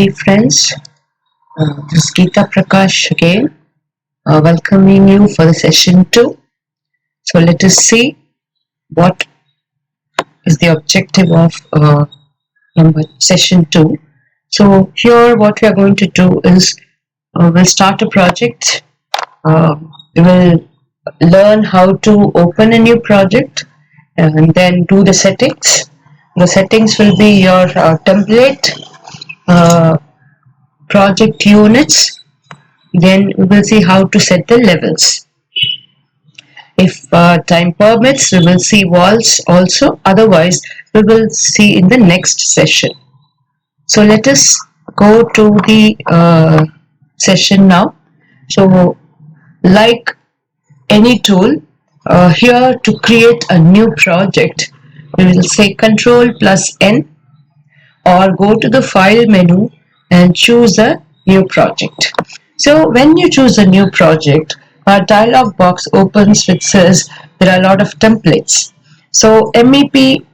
Hey friends, this is Geeta Prakash again, welcoming you for the session 2. So let us see what is the objective of number session 2. So here what we are going to do is we'll start a project. We will learn how to open a new project and then do the settings. The settings will be your template, uh, project units. Then we will see how to set the levels. If time permits, we will see walls also. Otherwise, we will see in the next session. So let us go to the session now. So like any tool, here to create a new project, we will say Control plus N or go to the file menu and choose a new project. So when you choose a new project, a dialog box opens which says there are a lot of templates. So MEP,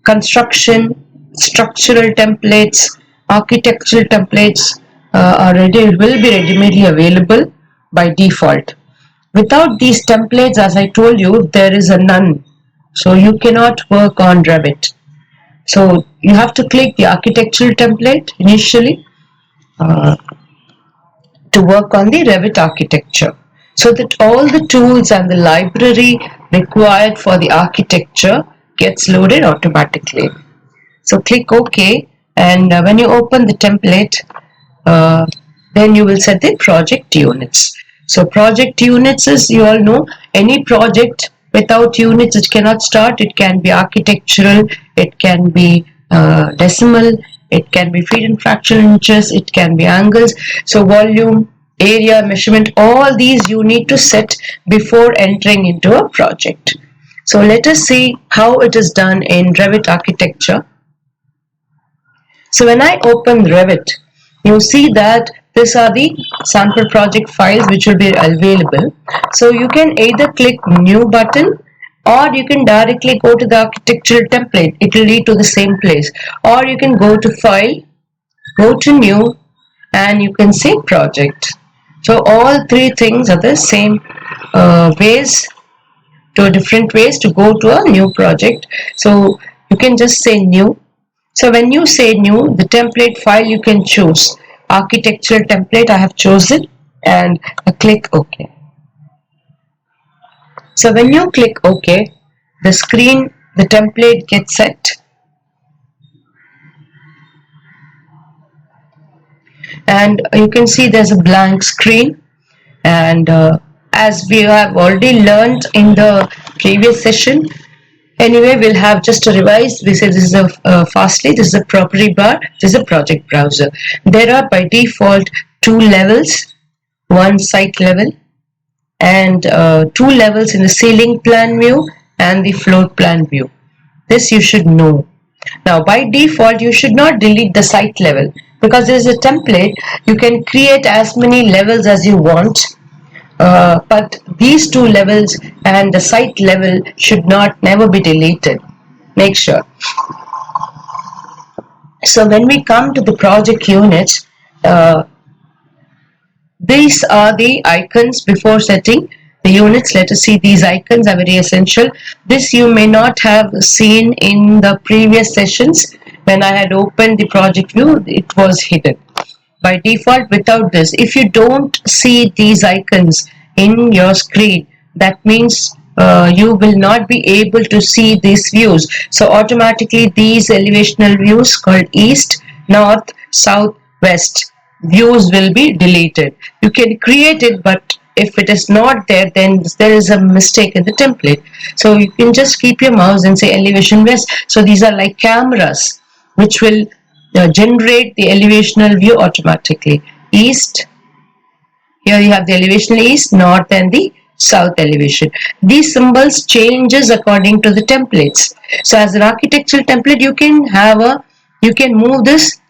construction, structural templates, architectural templates will be readily available by default. Without these templates, as I told you, there is a none. So you cannot work on Revit. So you have to click the architectural template initially to work on the Revit architecture, so that all the tools and the library required for the architecture gets loaded automatically. So click OK, and when you open the template, then you will set the project units. So project units is, you all know, any project without units it cannot start. It can be architectural, it can be decimal, it can be feet and fractional inches, it can be angles. So volume, area, measurement, all these you need to set before entering into a project. So let us see how it is done in Revit architecture. So when I open Revit, you see that these are the sample project files which will be available. So you can either click new button or you can directly go to the architectural template. It will lead to the same place. Or you can go to file, go to new, and you can say project. So all three things are the same ways, to different ways to go to a new project. So you can just say new. So when you say new, the template file you can choose. Architectural template I have chosen, and I click OK. So when you click OK, the screen, the template gets set. And you can see there's a blank screen, and as we have already learned in the previous session, anyway, we'll have just a revise. We say this is a Fastly, this is a property bar, this is a project browser. There are by default two levels, one site level and two levels in the ceiling plan view and the floor plan view. This you should know. Now by default you should not delete the site level, because there is a template. You can create as many levels as you want. But these two levels and the site level should never be deleted. Make sure. So when we come to the project units, these are the icons before setting the units. Let us see, these icons are very essential. This you may not have seen in the previous sessions. When I had opened the project view, it was hidden. By default, without this, if you don't see these icons in your screen, that means you will not be able to see these views. So automatically these elevational views called east, north, south, west views will be deleted. You can create it, but if it is not there, then there is a mistake in the template. So you can just keep your mouse and say elevation west. So these are like cameras which will generate the elevational view automatically. East, here you have the elevational east, north and the south elevation. These symbols changes according to the templates. So as an architectural template, you can move this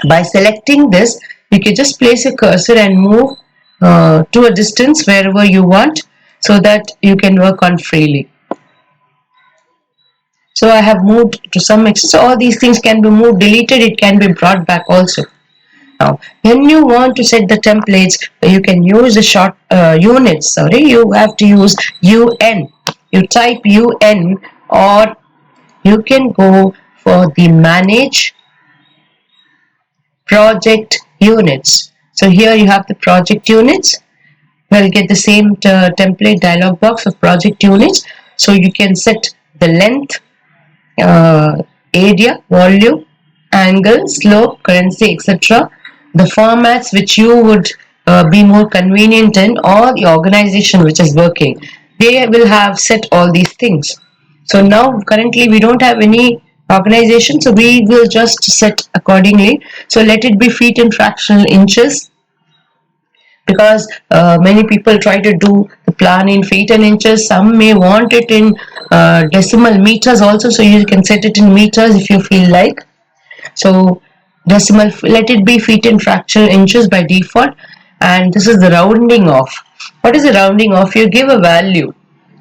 by selecting this. You can just place a cursor and move to a distance wherever you want, so that you can work on freely. So I have moved to some extent. So all these things can be moved, deleted, it can be brought back also. Now, when you want to set the templates, you can use the short units. Sorry, you have to use UN. You type UN, or you can go for the manage project units. So here you have the project units. We'll get the same template dialog box of project units. So you can set the length, area, volume, angle, slope, currency, etc. The formats which you would be more convenient in, or the organization which is working, they will have set all these things. So now currently we don't have any organization, so we will just set accordingly. So let it be feet in fractional inches, because many people try to do the plan in feet and inches. Some may want it in decimal meters also, so you can set it in meters if you feel like. So decimal, let it be feet in fractional inches by default. And this is the rounding off. What is the rounding off? You give a value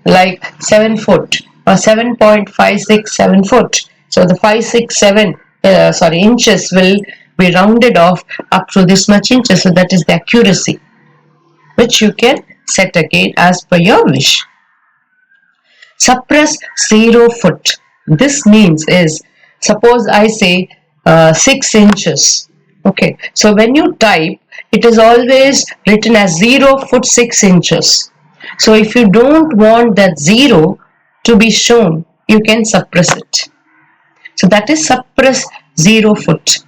like 7 foot or 7.567 foot. So the 567 inches will be rounded off up to this much inches. So that is the accuracy, which you can set again as per your wish. Suppress 0 foot. This means is, suppose I say 6 inches. Okay, so when you type, it is always written as 0 foot 6 inches. So if you don't want that 0 to be shown, you can suppress it. So that is suppress 0 foot.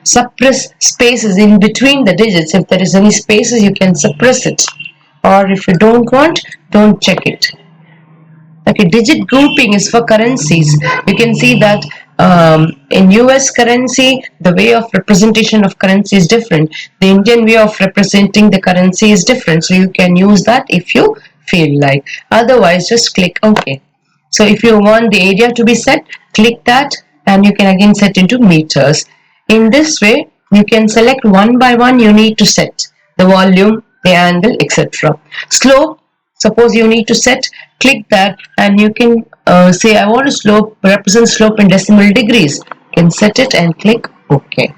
Suppress spaces in between the digits. If there is any spaces, you can suppress it. Or if you don't want, don't check it. Okay, digit grouping is for currencies. You can see that in US currency, the way of representation of currency is different. The Indian way of representing the currency is different. So you can use that if you feel like. Otherwise, just click OK. So if you want the area to be set, click that, and you can again set into meters. In this way, you can select one by one you need to set the volume, the angle, etc. Slope, suppose you need to set, click that, and you can say I want to represent slope in decimal degrees. You can set it and click OK.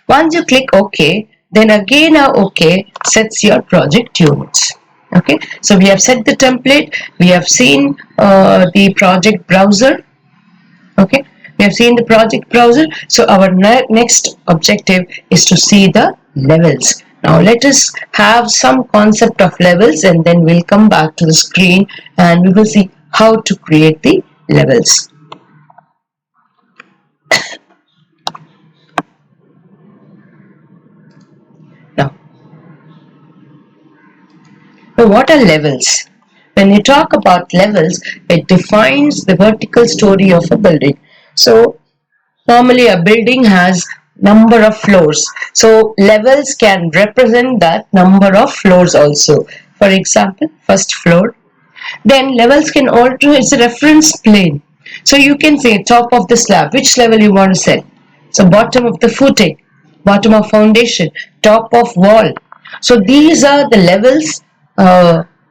Once you click OK, then again OK sets your project units. Okay, so we have set the template, we have seen the project browser. Okay, we have seen the project browser. So our next objective is to see the levels. Now let us have some concept of levels, and then we'll come back to the screen and we will see how to create the levels. Now, what are levels? When you talk about levels, it defines the vertical story of a building. So normally a building has number of floors. So levels can represent that number of floors also. For example, first floor. Then levels can alter, it's a reference plane. So you can say top of the slab, which level you want to set. So bottom of the footing, bottom of foundation, top of wall. So these are the levels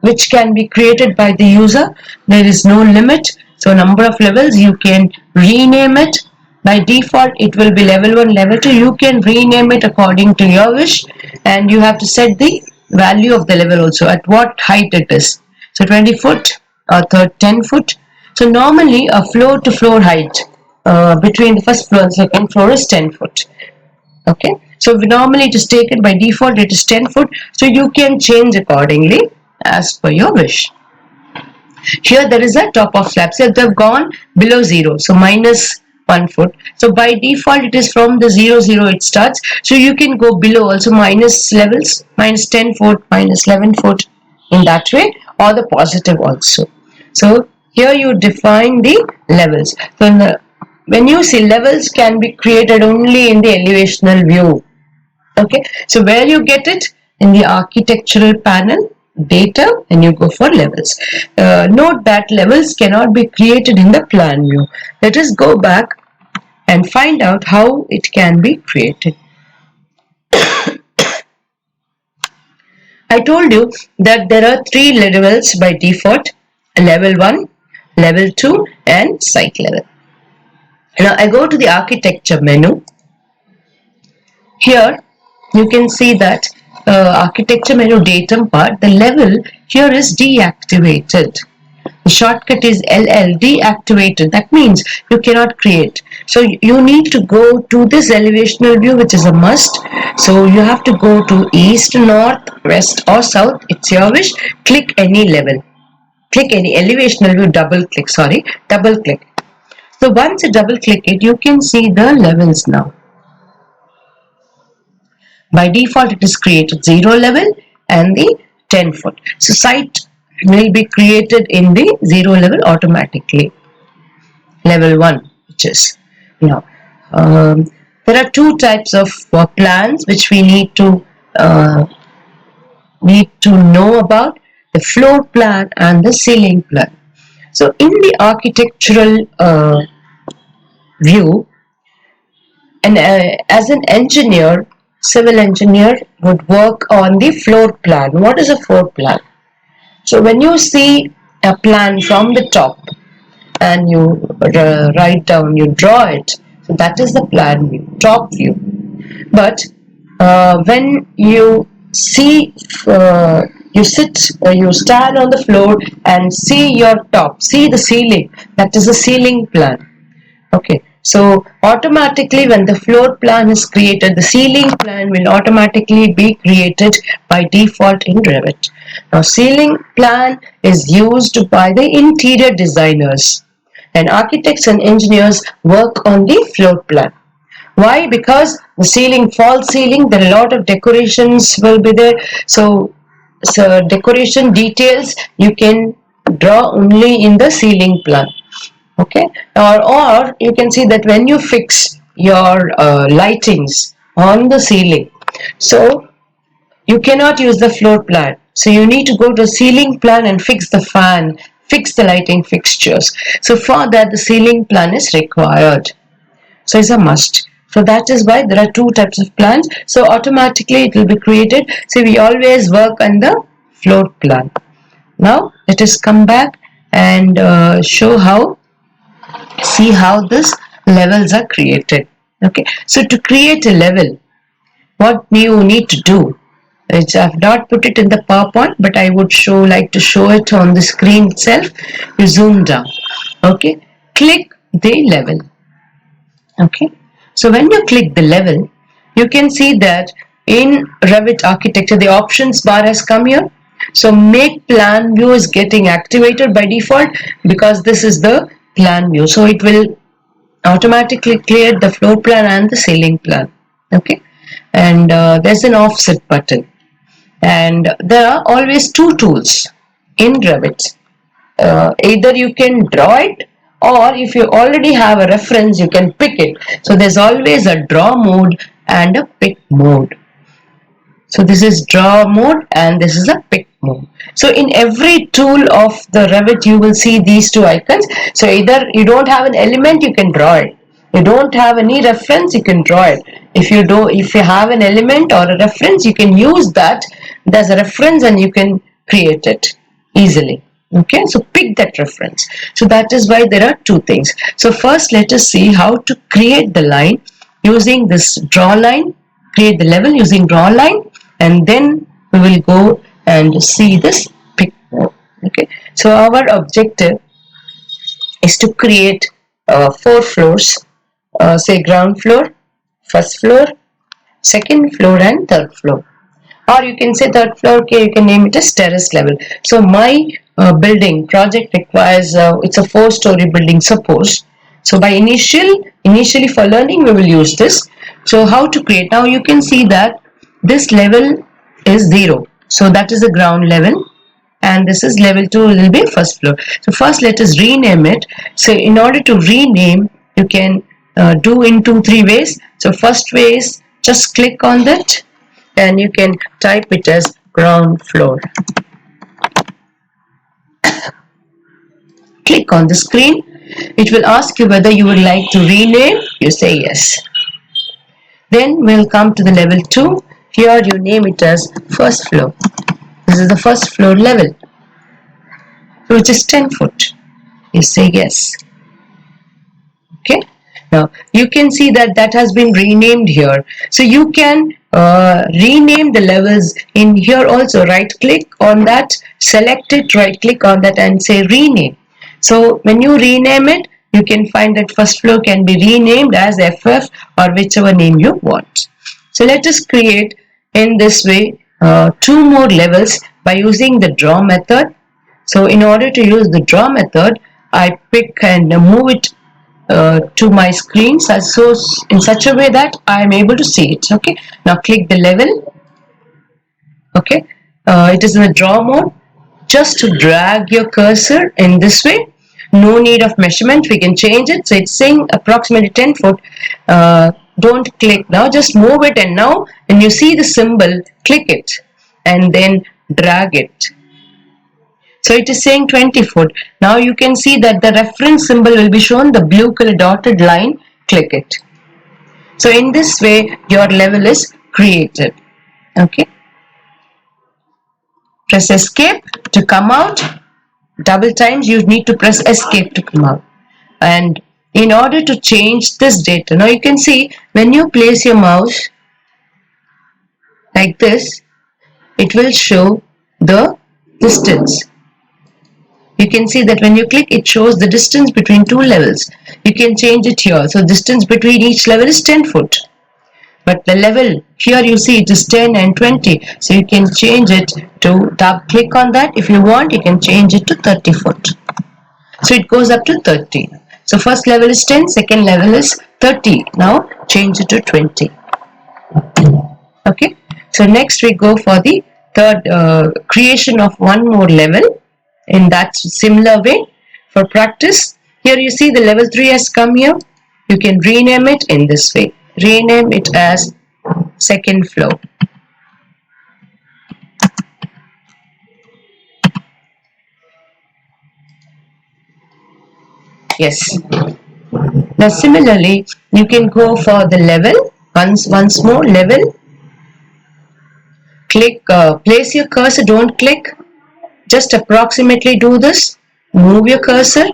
which can be created by the user. There is no limit. So number of levels, you can rename it. By default, it will be level 1, level 2. You can rename it according to your wish, and you have to set the value of the level also, at what height it is. So 20 foot or 10 foot. So normally a floor to floor height between the first floor and second floor is 10 foot. Okay, so normally it is taken by default, it is 10 foot. So you can change accordingly as per your wish. Here there is a top of slab. So they have gone below 0, so minus 1 foot. So by default it is from the 0, 0 it starts. So you can go below also, minus levels, minus 10 foot, minus 11 foot, in that way, or the positive also. So here you define the levels. So when you see, levels can be created only in the elevational view. Okay, so where you get it? In the architectural panel, data, and you go for levels. Note that levels cannot be created in the plan view. Let us go back and find out how it can be created. I told you that there are 3 levels by default: level 1, level 2, and site level. Now I go to the architecture menu. Here you can see that architecture menu datum part, the level here is deactivated. The shortcut is LL, deactivated. That means you cannot create. So you need to go to this elevational view, which is a must. So you have to go to east, north, west or south. It's your wish. Click any level. Click any elevational view, double click. So once you double click it, you can see the levels now. By default, it is created 0 level and the 10 foot. So site will be created in the 0 level automatically. Level 1, which is now. There are two types of plans which we need to know about: the floor plan and the ceiling plan. So in the architectural view, and as an engineer, civil engineer would work on the floor plan. What is a floor plan? So when you see a plan from the top and you write down, you draw it, so that is the plan view, top view. But when you see, you stand on the floor and see your top, see the ceiling, that is the ceiling plan. Okay, so automatically when the floor plan is created, the ceiling plan will automatically be created by default in Revit. Now ceiling plan is used by the interior designers, and architects and engineers work on the floor plan. Why? Because the ceiling, false ceiling, there are a lot of decorations will be there. So decoration details you can draw only in the ceiling plan. Okay, or you can see that when you fix your lightings on the ceiling, so you cannot use the floor plan. So you need to go to the ceiling plan and fix the fan, fix the lighting fixtures. So for that, the ceiling plan is required. So it's a must. So that is why there are two types of plans. So automatically it will be created. So we always work on the floor plan. Now let us come back and see how this levels are created. Okay, so to create a level, what you need to do, which I have not put it in the PowerPoint, but I would like to show it on the screen itself. You zoom down. Okay, click the level. Okay, so when you click the level, you can see that in Revit architecture the options bar has come here. So make plan view is getting activated by default because this is the plan view. So it will automatically clear the floor plan and the ceiling plan. Okay, and there's an offset button, and there are always two tools in Revit. Either you can draw it, or if you already have a reference, you can pick it. So there's always a draw mode and a pick mode. So this is draw mode and this is a pick mode. So in every tool of the Revit, you will see these two icons. So either you don't have an element, you can draw it. You don't have any reference, you can draw it. If you have an element or a reference, you can use that as a reference and you can create it easily. Okay, so pick that reference. So that is why there are two things. So first let us see how to create the line using this draw line, create the level using draw line, and then we will go and see this pick mode. Okay, so our objective is to create 4 floors, say ground floor, first floor, second floor and third floor. Or you can say third floor, okay, you can name it as terrace level. So my building project requires, it's a 4-story building, suppose. So by initially for learning, we will use this. So how to create? Now you can see that this level is 0. So that is the ground level. And this is level 2 will be first floor. So first let us rename it. So in order to rename, you can do in 2-3 ways. So first way is just click on that and you can type it as ground floor. Click on the screen. It will ask you whether you would like to rename. You say yes. Then we'll come to the level 2. Here you name it as first floor. This is the first floor level, which is 10 foot. You say yes. Okay, now you can see that that has been renamed here. So you can rename the levels in here also. Right click on that, select it, right click on that and say rename. So when you rename it, you can find that first floor can be renamed as FF or whichever name you want. So let us create in this way two more levels by using the draw method. So in order to use the draw method, I pick and move it to my screen so in such a way that I am able to see it. Okay, now click the level. Okay, it is in the draw mode. Just to drag your cursor in this way, no need of measurement, we can change it. So it's saying approximately 10 foot. Don't click now, just move it, and now when you see the symbol, click it and then drag it. So it is saying 20 foot. Now you can see that the reference symbol will be shown, the blue color dotted line, click it. So in this way your level is created. Okay, press escape to come out. Double times you need to press escape to come out. And in order to change this data, now you can see when you place your mouse like this, it will show the distance. You can see that when you click, it shows the distance between two levels. You can change it here. So distance between each level is 10 foot. But the level here you see it is 10 and 20. So you can change it to double click on that. If you want, you can change it to 30 foot. So it goes up to 30. So first level is 10, second level is 30. Now change it to 20. Okay. So next we go for the third creation of one more level in that similar way. For practice, here you see the level 3 has come here. You can rename it in this way. Rename it as second floor. Yes. Now similarly, you can go for the level, once more level. Click, place your cursor, don't click. Just approximately do this. Move your cursor,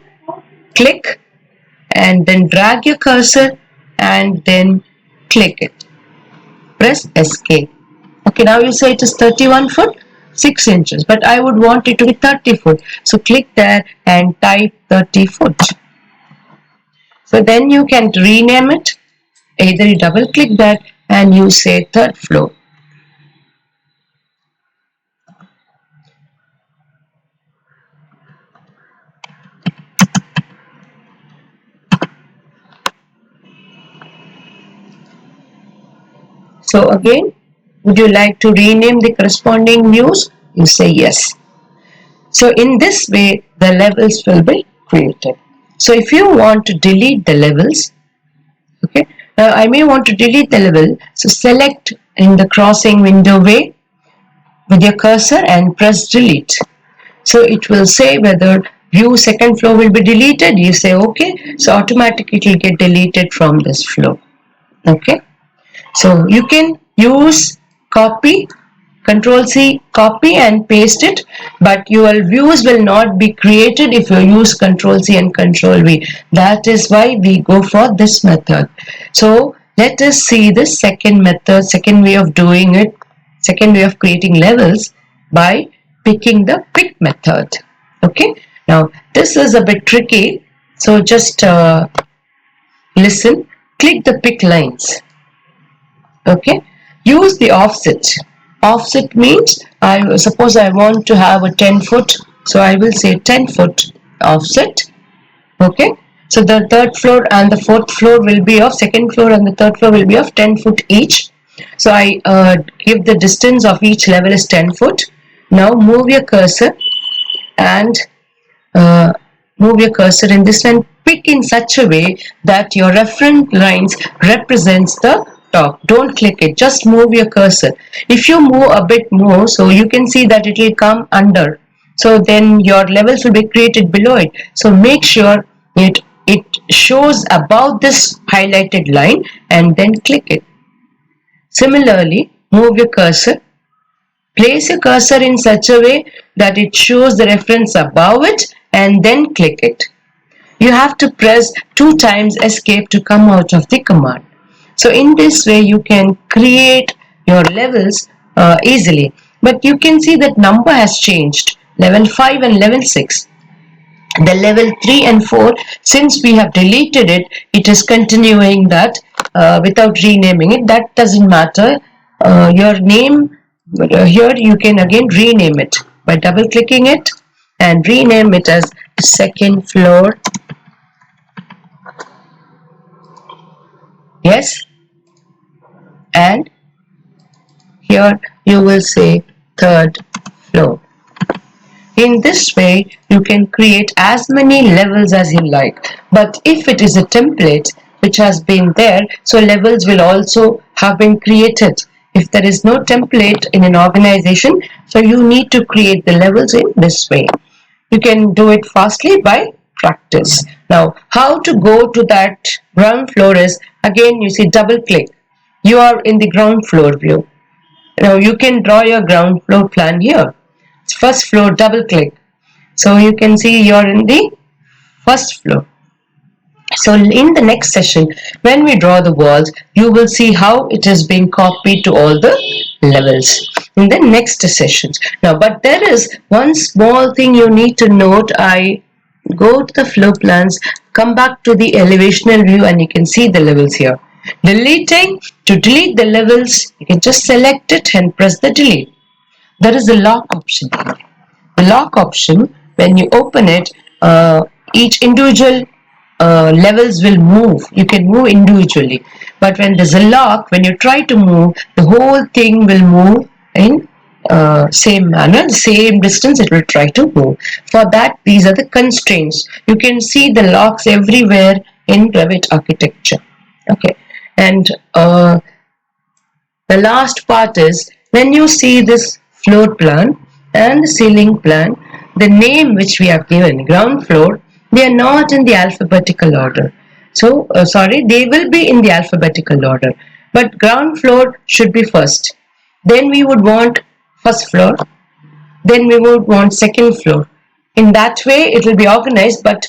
click, and then drag your cursor and then click it. Press escape. Okay, now you say it is 31 foot 6 inches, but I would want it to be 30 foot. So click there and type 30 foot. So then you can rename it. Either you double click that and you say third floor. So again, would you like to rename the corresponding views? You say yes. So in this way, the levels will be created. So if you want to delete the levels, okay, now I may want to delete the level. So select in the crossing window way with your cursor and press delete. So it will say whether view second floor will be deleted. You say okay. So automatically it will get deleted from this floor. Okay. So you can use copy, Control C, copy and paste it, but your views will not be created if you use Control C and Control V. That is why we go for this method. So let us see the second method, second way of doing it, second way of creating levels by picking the pick method. Okay, now this is a bit tricky, so just listen. Click the pick lines. Okay, use the offset. Offset means I suppose I want to have a 10 foot, so I will say 10 foot offset. Okay, so the third floor and the fourth floor will be of, second floor and the third floor will be of 10 foot each. So I give the distance of each level is 10 foot. Now move your cursor and move your cursor in this one. Pick in such a way that your reference lines represents the top. Don't click it, just move your cursor. If you move a bit more, so you can see that it will come under, so then your levels will be created below it. So make sure it shows above this highlighted line and then click it. Similarly, move your cursor, place your cursor in such a way that it shows the reference above it and then click it. you have to press 2 times escape to come out of the command. So in this way you can create your levels easily. But you can see that number has changed, level 5 and level 6. The level 3 and 4, since we have deleted it, it is continuing that without renaming it. That doesn't matter. Your name, here you can again rename it by double clicking it and rename it as second floor. Yes, and here you will say third floor. In this way, you can create as many levels as you like. But if it is a template which has been there, so levels will also have been created. If there is no template in an organization, so you need to create the levels in this way. You can do it fastly by practice. Now, how to go to that ground floor is, again you see double click. You are in the ground floor view. Now you can draw your ground floor plan here. First floor, double click. So you can see you're in the first floor. So in the next session, when we draw the walls, you will see how it is being copied to all the levels in the next sessions. Now, but there is one small thing you need to note. I go to the floor plans, come back to the elevational view, and you can see the levels here. Deleting, to delete the levels, you can just select it and press the delete. There is a lock option. The lock option, when you open it, each individual levels will move. You can move individually. But when there's a lock, when you try to move, the whole thing will move in same manner, same distance it will try to move. For that, these are the constraints. You can see the locks everywhere in Revit architecture. Okay, and the last part is, when you see this floor plan and the ceiling plan, the name which we have given, ground floor, they are not in the alphabetical order. So, sorry, they will be in the alphabetical order. But ground floor should be first. Then we would want first floor. Then we would want second floor. In that way, it will be organized, but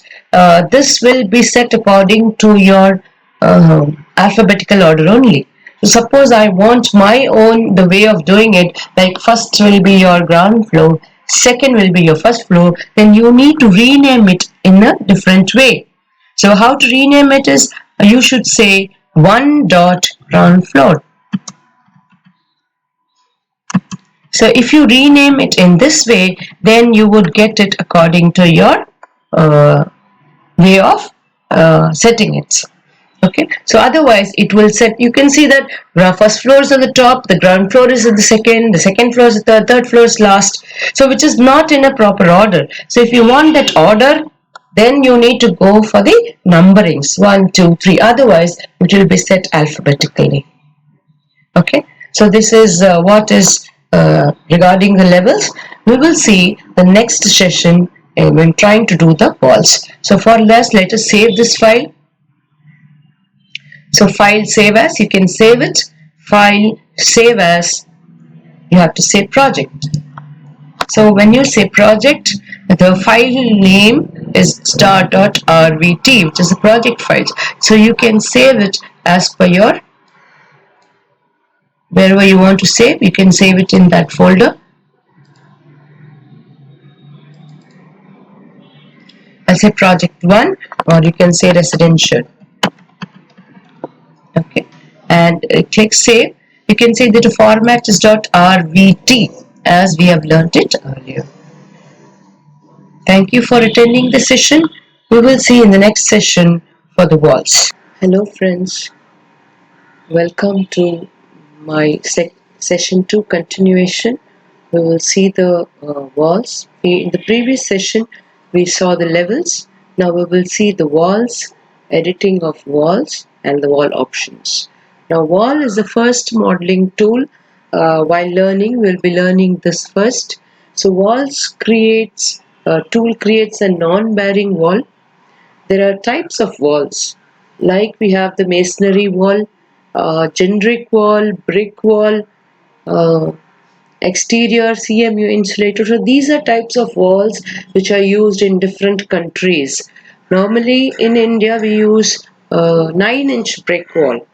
this will be set according to your alphabetical order only. So suppose I want my own the way of doing it, like first will be your ground floor, second will be your first floor, then you need to rename it in a different way. So how to rename it is, you should say 1 dot ground floor. So if you rename it in this way, then you would get it according to your way of setting it. Okay, so otherwise it will set, you can see that first floor is on the top, the ground floor is at the second floor is the third floor is last, so which is not in a proper order. So if you want that order, then you need to go for the numberings 1, 2, 3, otherwise it will be set alphabetically. Okay, so this is what is regarding the levels. We will see the next session when trying to do the walls. So for this, let us save this file. So file save as, you can save it. File save as, you have to say project. So when you say project, the file name is star.rvt, which is the project files. So you can save it as per your, wherever you want to save, you can save it in that folder. I'll say project 1, or you can say residential. Okay, and click save. You can say that the format is .rvt as we have learnt it earlier. Thank you for attending the session. We will see in the next session for the walls. Hello friends, welcome to my session 2 continuation. We will see the walls. In the previous session we saw the levels. Now we will see the walls, editing of walls and the wall options. Now wall is the first modeling tool. While learning, we'll be learning this first. So walls creates, tool creates a non-bearing wall. There are types of walls, like we have the masonry wall, generic wall, brick wall, uh, exterior CMU insulator. So these are types of walls which are used in different countries. Normally in India we use 9-inch brick wall,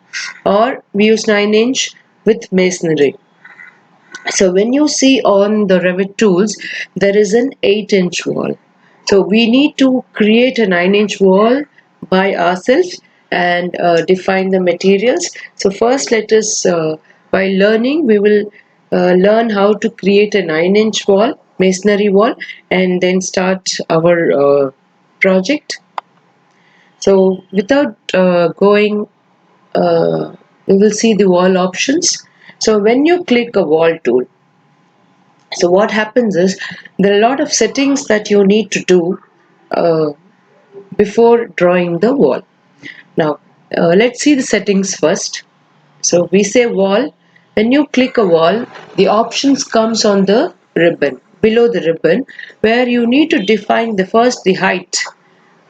or we use 9-inch with masonry. So when you see on the Revit tools, there is an 8-inch wall. So we need to create a 9-inch wall by ourselves and define the materials. So first let us, while learning, we will learn how to create a 9-inch wall, masonry wall, and then start our project. So without going, we will see the wall options. So when you click a wall tool, so what happens is there are a lot of settings that you need to do uh, before drawing the wall. Now let's see the settings first. So we say wall. When you click a wall, the options comes on the ribbon, below the ribbon, where you need to define the first the height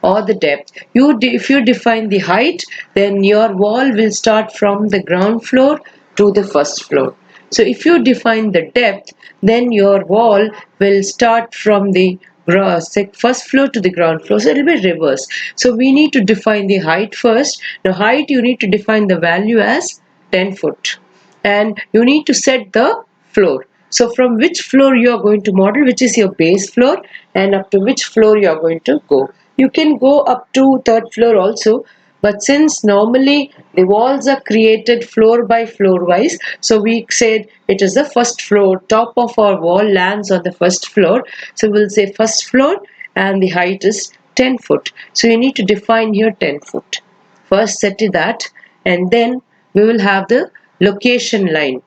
or the depth. If you define the height, then your wall will start from the ground floor to the first floor. So if you define the depth, then your wall will start from the first floor to the ground floor. So it will be reverse. So we need to define the height first. The height you need to define the value as 10 foot, and you need to set the floor. So from which floor you are going to model, which is your base floor, and up to which floor you are going to go. You can go up to third floor also, but since normally the walls are created floor by floor wise, so we said it is the first floor, top of our wall lands on the first floor. So we'll say first floor, and the height is 10 foot. So you need to define here 10 foot. First set to that, and then we will have the location line.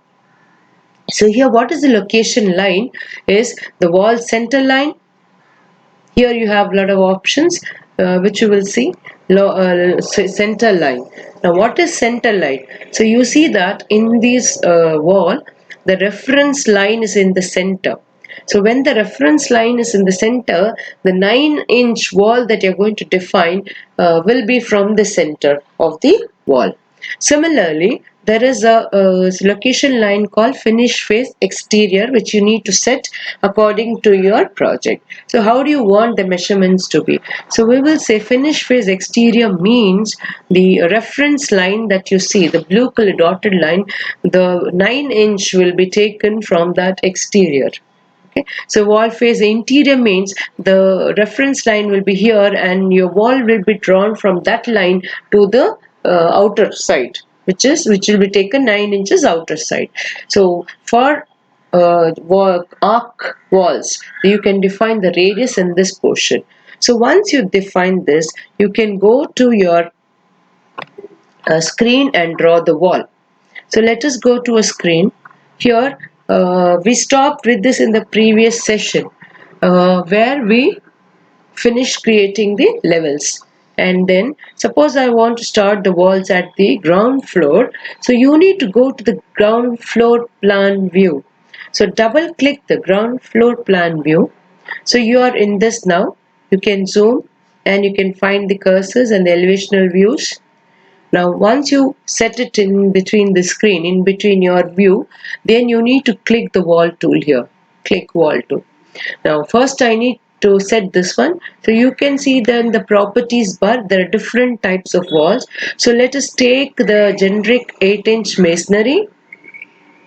So here what is the location line is the wall center line. Here you have a lot of options which you will see. Center line. Now what is center line? So you see that in this wall the reference line is in the center. So when the reference line is in the center, the 9-inch wall that you're going to define will be from the center of the wall. Similarly, there is a location line called finish face exterior, which you need to set according to your project. So how do you want the measurements to be? So we will say finish face exterior means the reference line that you see, the blue color dotted line, the 9-inch will be taken from that exterior. Okay. So wall face interior means the reference line will be here, and your wall will be drawn from that line to the outer side, which will be taken 9 inches outer side. So for arc walls, you can define the radius in this portion. So once you define this, you can go to your screen and draw the wall. So let us go to a screen. Here we stopped with this in the previous session where we finished creating the levels. And then suppose I want to start the walls at the ground floor. So you need to go to the ground floor plan view. So double click the ground floor plan view. So you are in this now. You can zoom and you can find the cursors and the elevational views. Now once you set it in between the screen, in between your view, then you need to click the wall tool here. Click wall tool. Now first I need to set this one. So you can see then the properties bar, there are different types of walls. So let us take the generic 8-inch masonry.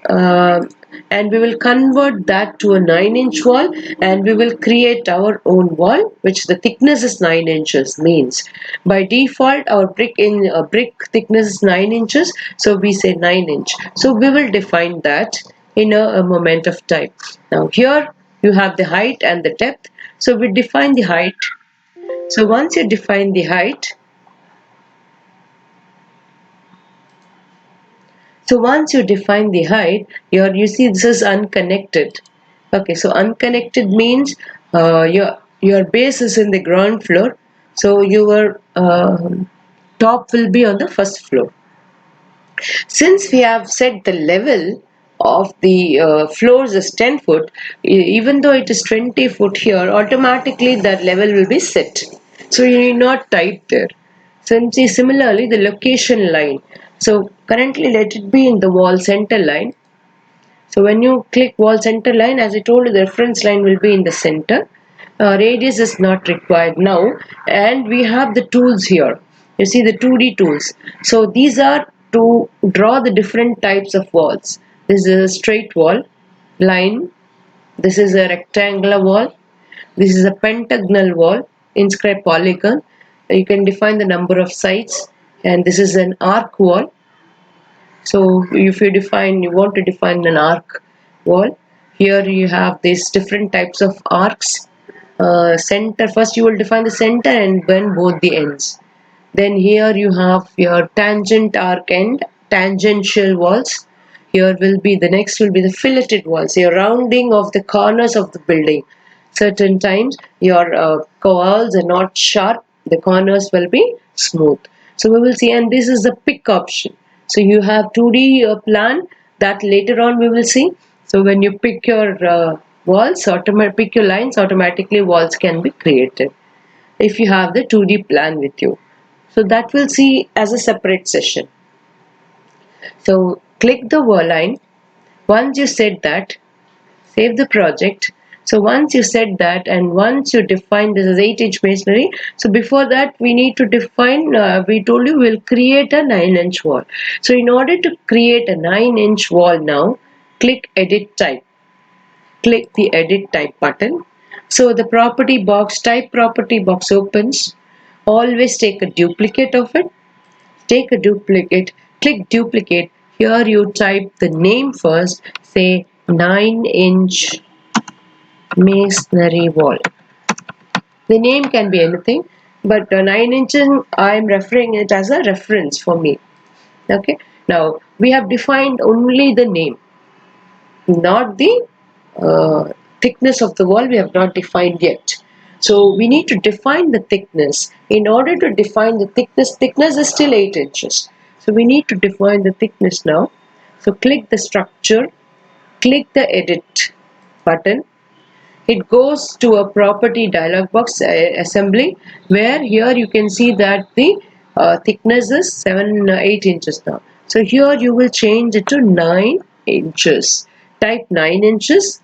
Uh, and we will convert that to a 9-inch wall, and we will create our own wall, which the thickness is 9 inches. Means by default our brick thickness is 9 inches, so we say 9-inch. So we will define that in a moment of time. Now here you have the height and the depth. So we define the height. So once you define the height, so once you define the height, you see this is unconnected. Okay, so unconnected means your base is in the ground floor, so your top will be on the first floor. Since we have set the level of the floors as 10 foot, even though it is 20 foot here, automatically that level will be set. So you need not type there. Similarly, the location line. So currently let it be in the wall center line. So when you click wall center line, as I told you, the reference line will be in the center. radius is not required now, and we have the tools here. You see the 2D tools. So these are to draw the different types of walls. This is a straight wall, line. This is a rectangular wall. This is a pentagonal wall, inscribed polygon. You can define the number of sides, and this is an arc wall. So if you want to define an arc wall, here you have these different types of arcs. Center, first you will define the center and then both the ends. Then here you have your tangent arc and tangential walls. Here will be the next will be the filleted walls, your rounding of the corners of the building. Certain times your walls are not sharp, the corners will be smooth. So we will see, and this is the pick option. So you have 2D plan that later on we will see. So when you pick your pick your lines, automatically walls can be created if you have the 2D plan with you. So that we'll see as a separate session. So click the wall line. Once you set that, save the project. So once you set that, and once you define this as 8-inch masonry, so before that we need to define, we told you we'll create a 9-inch wall. So in order to create a 9-inch wall now, click edit type. Click the edit type button. So the type property box opens. Always take a duplicate of it. Take a duplicate, click duplicate. Here you type the name first, say 9-inch masonry wall. The name can be anything, but 9 inches I am referring it as a reference for me. Okay, now we have defined only the name, not the thickness of the wall. We have not defined yet. So we need to define the thickness. In order to define the thickness is still 8 inches. So we need to define the thickness now. So click the structure, click the edit button. It goes to a property dialog box assembly, where here you can see that the thickness is 8 inches now. So here you will change it to 9 inches. Type 9 inches,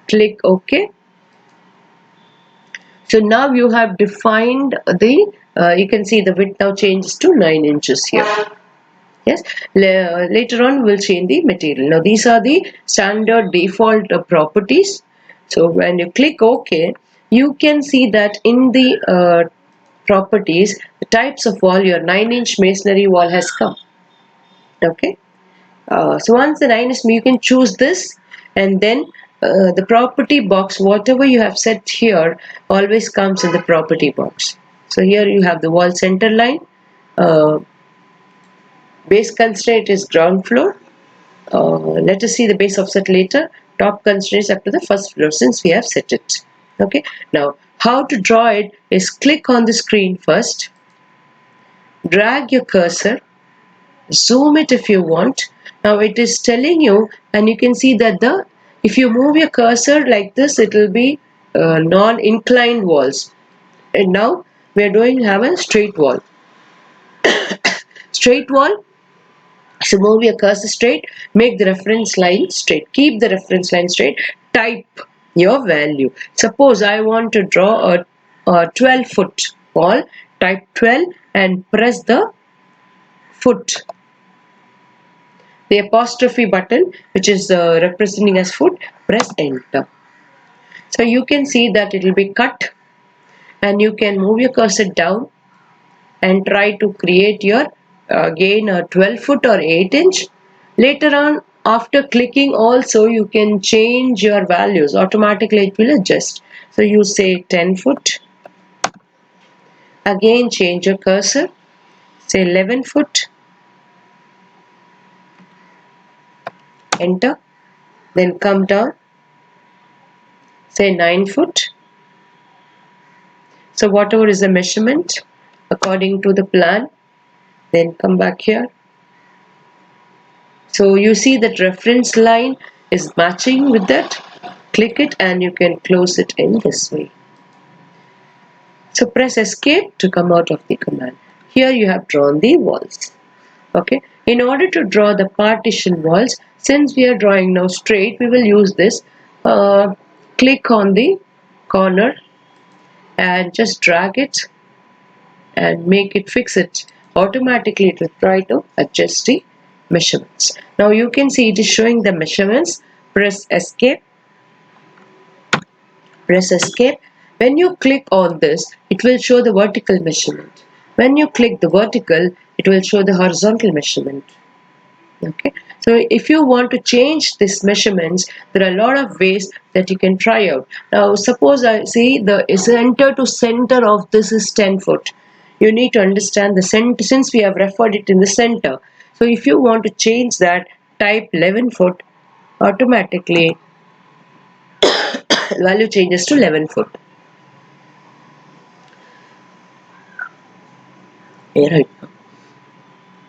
click OK. So now you have defined the, you can see the width now changes to 9 inches here. Yes, later on we'll change the material. Now these are the standard default properties. So when you click OK, you can see that in the properties, the types of wall, your 9-inch masonry wall has come. Okay. So once the 9 is, you can choose this, and then the property box, whatever you have set here, always comes in the property box. So here you have the wall center line. Base constraint is ground floor. Let us see the base offset later. Top constraint is up to the first floor since we have set it. Okay. Now how to draw it is click on the screen first. Drag your cursor. Zoom it if you want. Now it is telling you, and you can see that if you move your cursor like this, it will be non-inclined walls. And now we are have a straight wall. Straight wall. So move your cursor straight, make the reference line straight, keep the reference line straight, type your value. Suppose I want to draw a 12-foot wall, type 12 and press the foot. The apostrophe button, which is representing as foot, press enter. So you can see that it will be cut, and you can move your cursor down and try to create your again a 12-foot or 8-inch. Later on, after clicking also, you can change your values. Automatically it will adjust. So you say 10-foot. Again change your cursor. Say 11-foot. Enter. Then come down. Say 9-foot. So whatever is the measurement according to the plan. Then come back here. So you see that reference line is matching with that. Click it and you can close it in this way. So press escape to come out of the command. Here you have drawn the walls. Okay. In order to draw the partition walls, since we are drawing now straight, we will use this. Click on the corner and just drag it and make it fix it. Automatically it will try to adjust the measurements. Now you can see it is showing the measurements. Press escape. Press escape. When you click on this, it will show the vertical measurement. When you click the vertical, it will show the horizontal measurement. Okay, so if you want to change these measurements, there are a lot of ways that you can try out. Now suppose I see the center to center of this is 10 foot. You need to understand the center, since we have referred it in the center. So if you want to change that, type 11 foot. Automatically value changes to 11 foot. Yeah, right.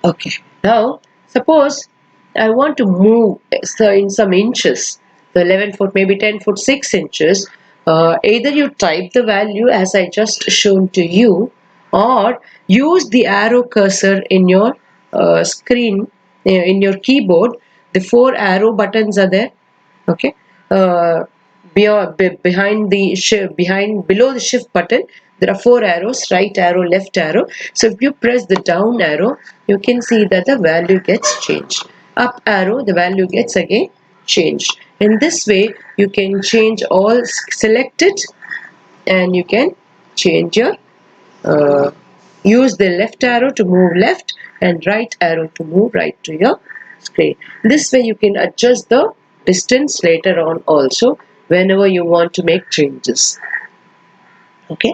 Okay, now suppose I want to move so in some inches, the 11 foot, maybe 10 foot 6 inches. Either you type the value as I just shown to you, or use the arrow cursor in your screen, in your keyboard. The 4 arrow buttons are there. Okay, uh, behind the below the shift button, there are 4 arrows: right arrow, left arrow. So if you press the down arrow, you can see that the value gets changed. Up arrow, the value gets again changed. In this way you can change all, select it, and you can change your uh, use the left arrow to move left and right arrow to move right to your screen. This way you can adjust the distance later on also whenever you want to make changes. Okay,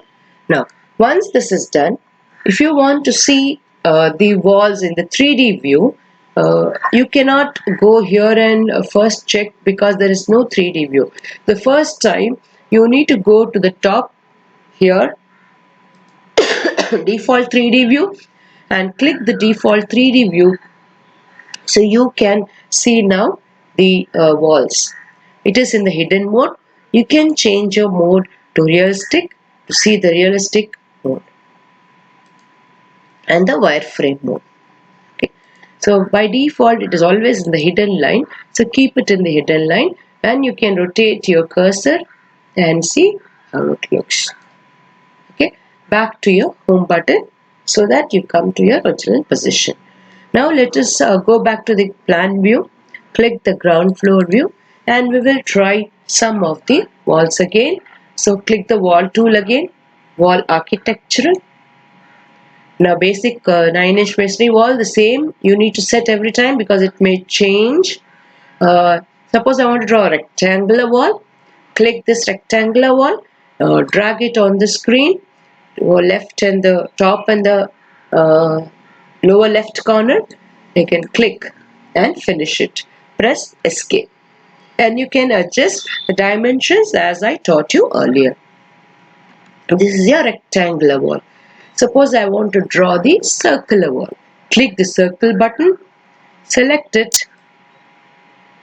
now once this is done, if you want to see the walls in the 3D view, you cannot go here and first check, because there is no 3D view. The first time you need to go to the top here, default 3D view, and click the default 3D view, so you can see now the walls. It is in the hidden mode. You can change your mode to realistic to see the realistic mode, and the wireframe mode. Okay, so by default it is always in the hidden line, so keep it in the hidden line, and you can rotate your cursor and see how it looks. Okay, back to your home button so that you come to your original position. Now let us go back to the plan view, click the ground floor view, and we will try some of the walls again. So click the wall tool again, wall architectural. Now basic 9-inch masonry wall, the same you need to set every time because it may change. Suppose I want to draw a rectangular wall, click this rectangular wall, drag it on the screen, left and the top and the uh, lower left corner. You can click and finish it. Press escape, and you can adjust the dimensions as I taught you earlier. This is your rectangular wall. Suppose I want to draw the circular wall. Click the circle button, select it,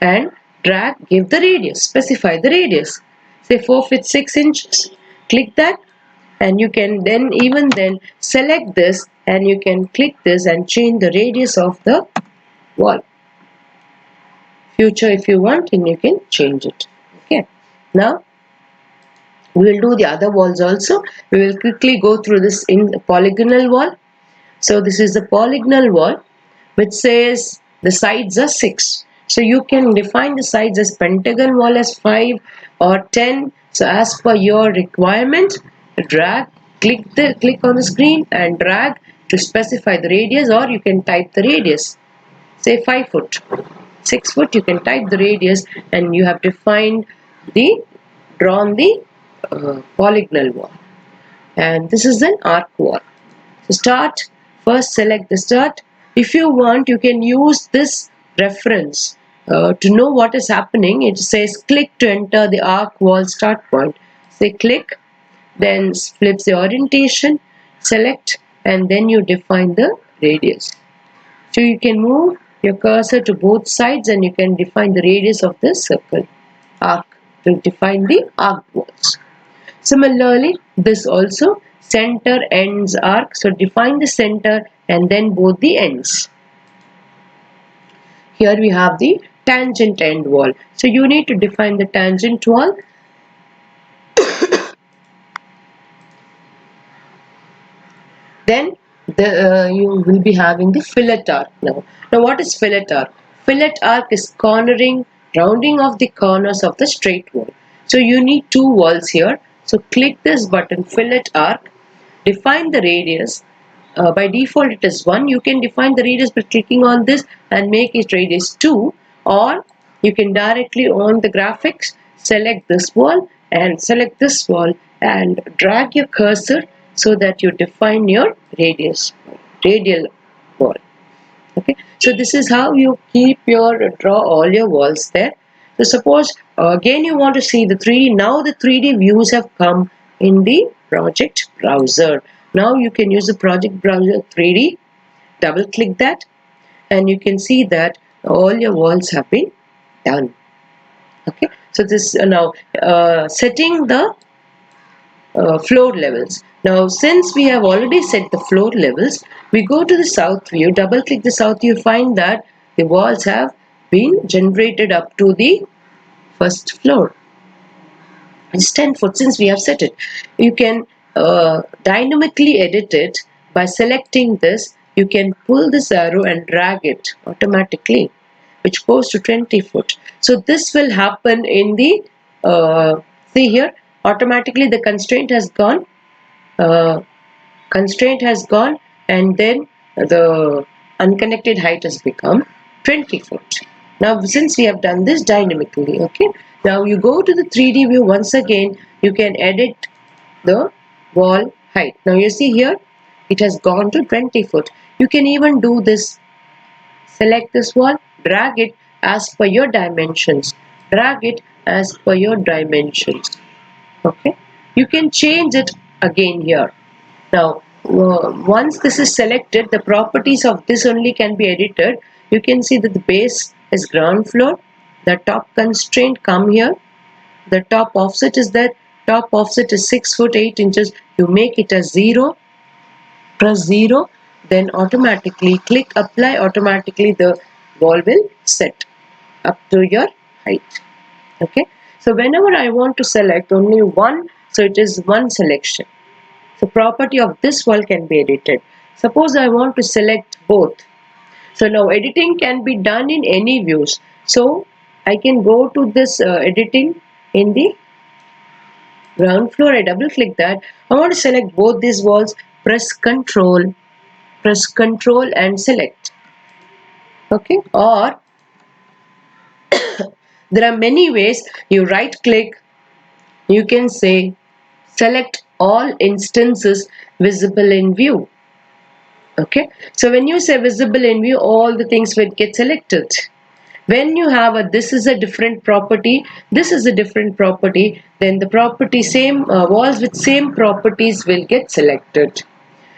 and drag, give the radius, specify the radius, say 4 feet 6 inches. Click that, and you can then select this, and you can click this and change the radius of the wall. Future, if you want, and you can change it. Okay, now we will do the other walls also. We will quickly go through this in the polygonal wall. So this is the polygonal wall, which says the sides are 6. So you can define the sides as pentagon wall as 5 or 10. So as per your requirement, drag, click on the screen and drag to specify the radius, or you can type the radius. Say 5 foot, 6 foot, you can type the radius, and you have defined drawn the polygonal wall. And this is an arc wall. So start, first select the start. If you want, you can use this reference to know what is happening. It says click to enter the arc wall start point. Say click, then flips the orientation, select, and then you define the radius. So you can move your cursor to both sides, and you can define the radius of the circle arc to define the arc walls. Similarly, this also center ends arc. So define the center and then both the ends. Here we have the tangent end wall. So you need to define the tangent wall. Then you will be having the fillet arc now. Now what is fillet arc? Fillet arc is cornering, rounding of the corners of the straight wall. So you need two walls here. So click this button, fillet arc, define the radius. By default it is 1. You can define the radius by clicking on this and make it radius 2, or you can directly on the graphics select this wall and select this wall and drag your cursor so that you define your radial wall. Okay, so this is how you keep your draw all your walls there. So suppose again you want to see the 3D. Now the 3D views have come in the project browser. Now you can use the project browser 3D, double click that, and you can see that all your walls have been done. Okay, so this now setting the floor levels. Now since we have already set the floor levels, we go to the south view, double click the south view, find that the walls have been generated up to the first floor. It's 10 foot since we have set it. You can dynamically edit it by selecting this. You can pull this arrow and drag it automatically, which goes to 20 foot. So this will happen in the see here, automatically the uh, constraint has gone, and then the unconnected height has become 20 foot. Now since we have done this dynamically, okay, now you go to the 3D view once again, you can edit the wall height. Now you see here it has gone to 20 foot. You can even do this, select this wall, drag it as per your dimensions, drag it as per your dimensions. Okay, you can change it again here. Now once this is selected, the properties of this only can be edited. You can see that the base is ground floor, the top constraint come here, the top offset is there, top offset is 6 foot 8 inches. You make it as 0, press 0, then automatically click apply, automatically the wall will set up to your height. Okay, so whenever I want to select only one, so it is one selection. So property of this wall can be edited. Suppose I want to select both. So now editing can be done in any views. So I can go to this editing in the ground floor. I double click that. I want to select both these walls. Press control and select. Okay, or there are many ways. You right click, you can say select all instances visible in view. Okay, so when you say visible in view, all the things will get selected. When you have a this is a different property, this is a different property, then the property same walls with same properties will get selected.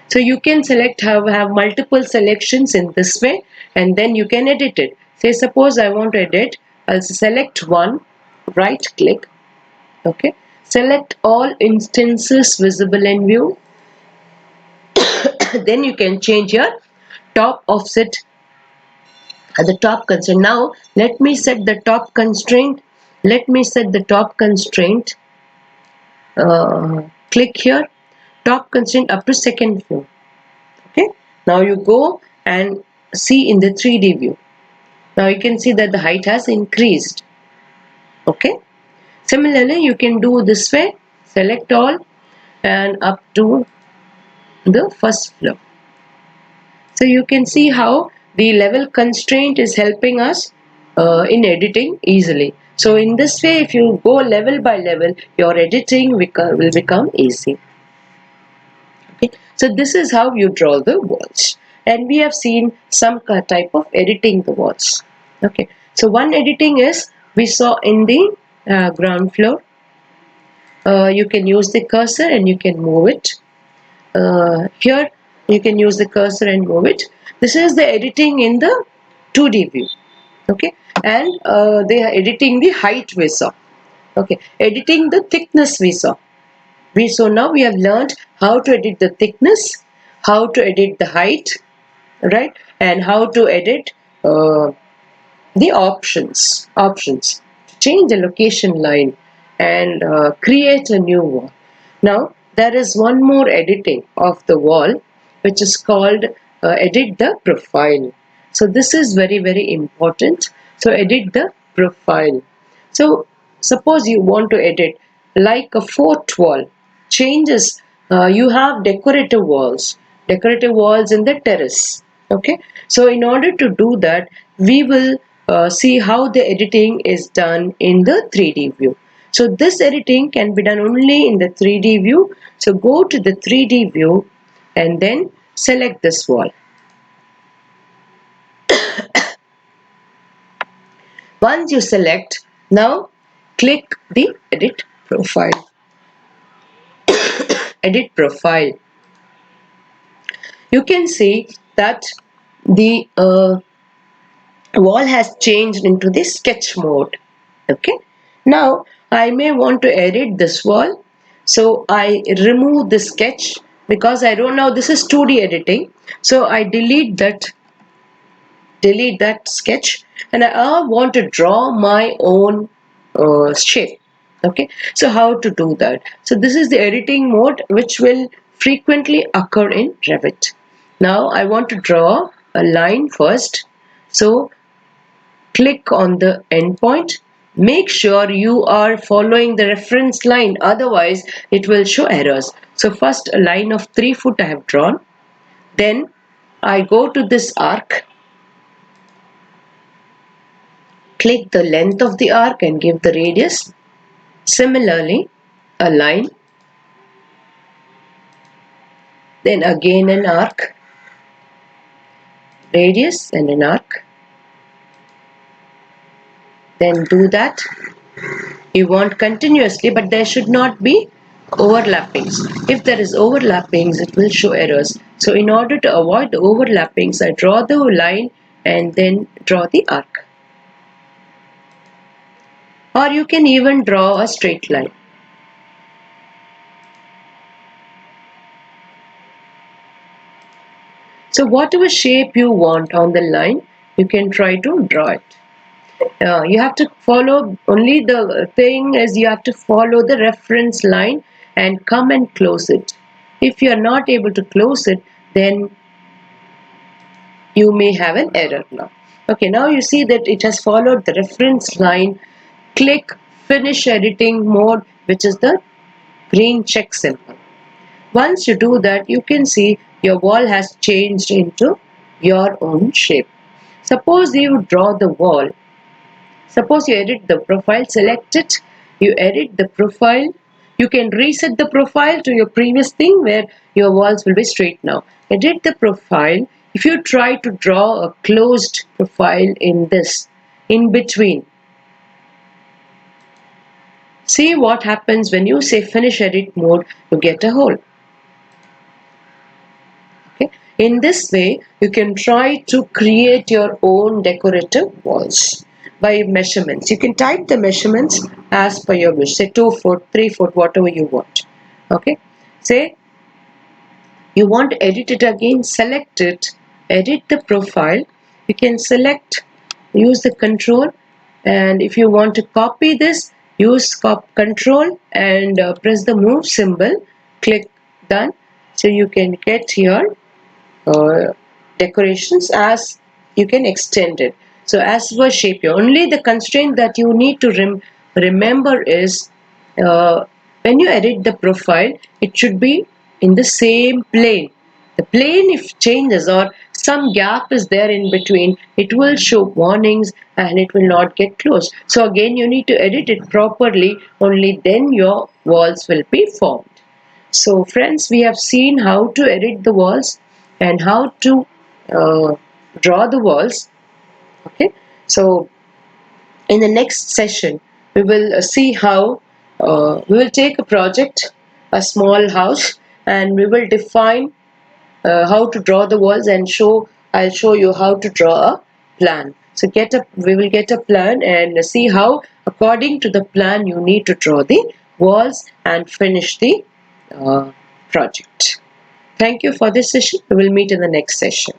So you can select have multiple selections in this way, and then you can edit it. Say suppose I want to edit, I'll select one, right click, okay, select all instances visible in view. Then you can change your top offset at the top constraint. Now let me set the top constraint. Let me set the top constraint. Click here, top constraint up to second floor. Okay, now you go and see in the 3D view. Now you can see that the height has increased. Okay, similarly you can do this way, select all and up to the first floor. So you can see how the level constraint is helping us in editing easily. So in this way, if you go level by level, your editing will become easy. Okay. So this is how you draw the walls. And we have seen some type of editing the walls. Okay. So one editing is we saw in the ground floor. You can use the cursor and you can move it. Here you can use the cursor and move it. This is the editing in the 2D view. Okay, and they are editing the height we saw. Okay, editing the thickness we saw. So now we have learned how to edit the thickness, how to edit the height, right, and how to edit the options to change the location line and create a new wall. Now there is one more editing of the wall. which is called edit the profile. So this is very important. So edit the profile. So suppose you want to edit like a fort wall, changes, you have decorative walls in the terrace. Okay, so in order to do that, we will see how the editing is done in the 3D view. So this editing can be done only in the 3D view. So go to the 3D view and then select this wall. Once you select, now click the edit profile. Edit profile. You can see that the wall has changed into the sketch mode. Okay, now I may want to edit this wall, so I remove the sketch because I don't know, this is 2D editing, so I delete that sketch, and I want to draw my own shape. Okay, so how to do that? So this is the editing mode which will frequently occur in Revit. Now I want to draw a line first, so click on the endpoint. Make sure you are following the reference line, otherwise it will show errors. So first a line of 3 foot I have drawn, then I go to this arc, click the length of the arc and give the radius. Similarly, a line, then again an arc, radius and an arc. Then do that. You want continuously, but there should not be overlappings. If there is overlappings, it will show errors. So in order to avoid the overlappings, I draw the line and then draw the arc. Or you can even draw a straight line. So whatever shape you want on the line, you can try to draw it. You have to follow, only the thing is you have to follow the reference line and come and close it. If you are not able to close it, then you may have an error now. Okay, now you see that it has followed the reference line. Click finish editing mode, which is the green check symbol. Once you do that, you can see your wall has changed into your own shape. Suppose you draw the wall. Suppose you edit the profile, select it, you edit the profile. You can reset the profile to your previous thing where your walls will be straight now. Edit the profile. If you try to draw a closed profile in this, in between, see what happens when you say finish edit mode, you get a hole. Okay. In this way, you can try to create your own decorative walls by measurements. You can type the measurements as per your wish. Say 2 foot, 3 foot, whatever you want. Okay. Say you want to edit it again, select it, edit the profile. You can select, use the control, and if you want to copy this, use control and press the move symbol, click done. So you can get your decorations as you can extend it. So as per shape, only the constraint that you need to remember is when you edit the profile, it should be in the same plane. The plane if changes or some gap is there in between, it will show warnings and it will not get closed. So again you need to edit it properly, only then your walls will be formed. So friends, we have seen how to edit the walls and how to uh, draw the walls. Okay, so in the next session we will see how we will take a project, a small house, and we will define how to draw the walls and I'll show you how to draw a plan. So we will get a plan and see how according to the plan you need to draw the walls and finish the project. Thank you for this session. We will meet in the next session.